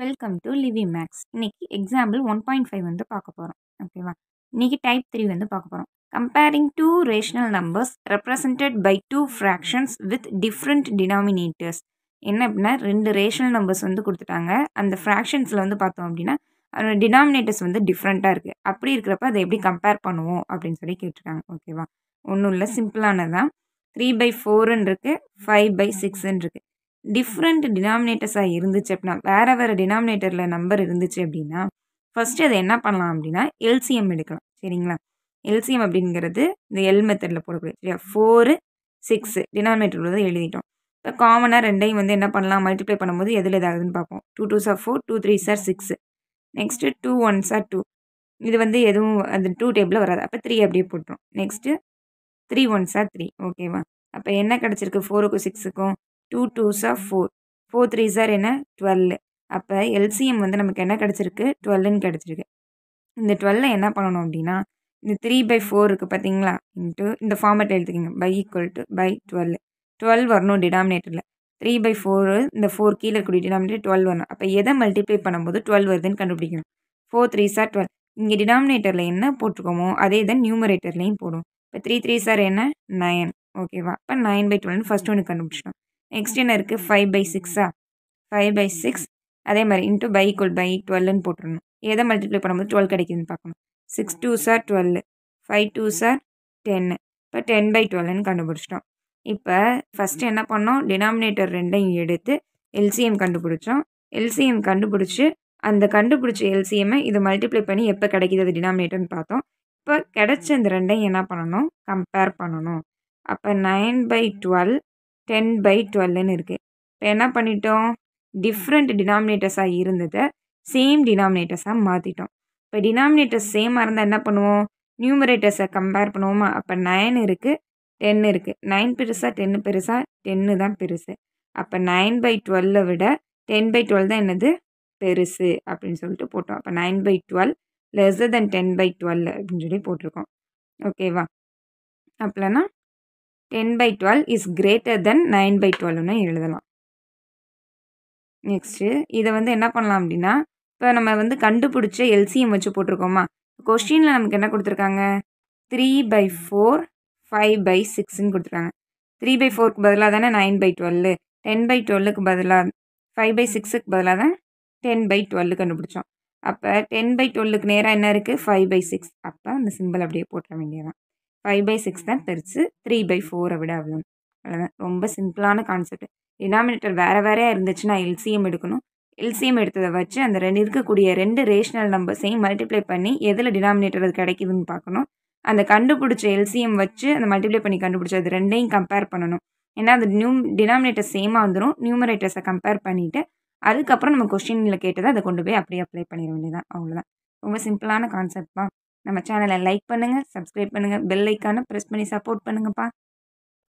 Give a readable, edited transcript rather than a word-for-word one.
Welcome to Livi Max. இன்னைக்கு example 1.5 வந்து பார்க்க போகிறோம். ஓகேவா? இன்னைக்கு டைப் 3 வந்து பார்க்க போகிறோம். Comparing two rational numbers represented by two fractions with different denominators. என்ன அப்படின்னா, ரெண்டு ரேஷனல் நம்பர்ஸ் வந்து கொடுத்துட்டாங்க. அந்த ஃப்ராக்ஷன்ஸில் வந்து பார்த்தோம் அப்படின்னா அதோட டினாமினேட்டர்ஸ் வந்து டிஃப்ரெண்ட்டாக இருக்குது. அப்படி இருக்கிறப்ப அதை எப்படி கம்பேர் பண்ணுவோம் அப்படின்னு சொல்லி கேட்டிருக்காங்க. ஓகேவா? ஒன்றும் இல்லை, சிம்பிளானதான். 3/4 இருக்குது, 5/6 இருக்குது. டிஃப்ரெண்ட் டினாமினேட்டர்ஸாக இருந்துச்சு அப்படின்னா, வேறு டினாமினேட்டரில் நம்பர் இருந்துச்சு அப்படின்னா, ஃபஸ்ட்டு அதை என்ன பண்ணலாம் அப்படின்னா எல்சிஎம் எடுக்கலாம். சரிங்களா? எல்சிஎம் அப்படிங்கிறது இந்த எல் மெத்தடில் போடக்கூடிய, சரியா? 4, 6 டினாமினேட்டர் உள்ளதை எழுதிட்டோம். இப்போ காமனாக ரெண்டையும் வந்து என்ன பண்ணலாம், மல்டிப்ளை பண்ணும்போது எதில் எதாகுதுன்னு பார்ப்போம். 2 2s are 4, 2 3s are 6. Next 2 1s are 2. இது வந்து எதுவும் அந்த 2 டேபிளில் வராது. அப்போ 3 அப்படியே போட்டுரும். Next 3 1s are 3. ஓகேவா? அப்போ என்ன கிடச்சிருக்கு 4க்கும் 6க்கும்? 2 2s are 4. 4 3s are என்ன? 12. அப்போ எல்சிஎம் வந்து நமக்கு என்ன கிடச்சிருக்கு? 12ன்னு கிடச்சிருக்கு. இந்த 12 என்ன பண்ணணும் அப்படின்னா, இந்த 3/4 இருக்குது பார்த்தீங்களா, இந்த ஃபார்மேட் எழுதிக்கிங்க. By equal to by 12. 12 வரணும் டினாமினேட்டரில். 3/4 இந்த 4 கீழே இருக்கக்கூடிய டினாமினேட்டர் 12 வரணும். அப்போ எதை மல்டிப்ளை பண்ணும்போது 12 வருதுன்னு கண்டுபிடிக்கணும். 4 3s are 12. இங்கே டினாமினேட்டரில் என்ன போட்டிருக்கோமோ அதே தான் நியூமரேட்டர்லையும் போடும். இப்போ 3 3s are என்ன? 9. ஓகேவா? அப்போ 9/12 ஃபஸ்ட் ஒன்று கண்டுபிடிச்சிட்டோம். நெக்ஸ்ட் என்ன இருக்குது? 5/6. 5/6 அதே மாதிரி இன்ட்டு பை ஈக்குவல் பை 12ன்னு போட்டுருணும். எதை மல்டிப்ளை பண்ணும்போது 12 கிடைக்குதுன்னு பார்க்கணும். 6 2s are 12. 5 2s are 10. இப்போ 10/12ன்னு கண்டுபிடிச்சிட்டோம். இப்போ ஃபஸ்ட்டு என்ன பண்ணோம், டினாமினேட்டர் ரெண்டையும் எடுத்து எல்சிஎம் கண்டுபிடிச்சோம். எல்சிஎம் கண்டுபிடிச்சி அந்த கண்டுபிடிச்ச எல்சிஎம்மை இதை மல்டிப்ளை பண்ணி எப்போ கிடைக்கிது அது டினாமினேட்டர்னு பார்த்தோம். இப்போ கிடைச்ச இந்த ரெண்டையும் என்ன பண்ணணும், கம்பேர் பண்ணணும். அப்போ 9/12 10/12ன்னு இருக்குது. இப்போ என்ன பண்ணிட்டோம், டிஃப்ரெண்ட் டினாமினேட்டர்ஸாக இருந்ததை சேம் டினாமினேட்டர்ஸாக மாற்றிட்டோம். இப்போ டினாமினேட்டர்ஸ் சேமாக இருந்தால் என்ன பண்ணுவோம், நியூமரேட்டர்ஸை கம்பேர் பண்ணுவோமா? அப்போ 9 இருக்குது, 10 இருக்குது. 9 பெருசா 10 பெருசா? 10 தான் பெருசு. அப்போ 9/12 விட 10/12 தான் என்னது பெருசு அப்படின்னு சொல்லிட்டு போட்டோம். அப்போ 9/12 லெஸ்ஸர் தென் 10/12 அப்படின்னு சொல்லி போட்டிருக்கோம். ஓகேவா? அப்போனா 10/12 இஸ் கிரேட்டர் தென் 9/12ன்னு எழுதலாம். நெக்ஸ்ட்டு இதை வந்து என்ன பண்ணலாம் அப்படின்னா, இப்போ நம்ம வந்து கண்டுபிடிச்ச எல்சிஎம் வச்சு போட்டிருக்கோமா, கொஸ்டினில் நமக்கு என்ன கொடுத்துருக்காங்க, 3/4 5/6ன்னு கொடுத்துருக்காங்க. 3/4க்கு பதிலாக தானே 9/12, 10/12க்கு பதிலாக 5/6க்கு பதிலாக தான் 10/12 கண்டுபிடிச்சோம். அப்போ 10/12க்கு நேராக என்ன இருக்குது? 5/6. அப்போ அந்த சிம்பிள் அப்படியே போட்டுற வேண்டியதான். 5/6 தான் பெருசு, 3/4 விட அவ்வளோ. அவ்வளோதான். ரொம்ப சிம்பிளான கான்செப்ட். டினாமினேட்டர் வேறையாக இருந்துச்சுன்னா எல்சிஎம் எடுக்கணும். எல்சிஎம் எடுத்ததை வச்சு அந்த இருக்கக்கூடிய ரெண்டு ரேஷனல் நம்பர்ஸையும் மல்டிப்ளை பண்ணி எதில் டினாமினேட்டர் அது கிடைக்குதுன்னு பார்க்கணும். அந்த கண்டுபிடிச்ச எல்சிஎம் வச்சு அந்த மல்டிப்ளை பண்ணி கண்டுபிடிச்சது ரெண்டையும் கம்பேர் பண்ணணும். ஏன்னா அந்த டினாமினேட்டர் சேமாக வந்துடும். நியூமரேட்டர்ஸை கம்பேர் பண்ணிவிட்டு அதுக்கப்புறம் நம்ம கொஸ்டினில் கேட்டதை அதை கொண்டு போய் அப்படியே அப்ளை பண்ணிட வேண்டியதான். அவ்வளோதான். ரொம்ப சிம்பிளான கான்செப்ட் தான். நம்ம சேனலை லைக் பண்ணுங்கள், சப்ஸ்கிரைப் பண்ணுங்கள், பெல் ஐக்கானை ப்ரெஸ் பண்ணி சப்போர்ட் பண்ணுங்கப்பா.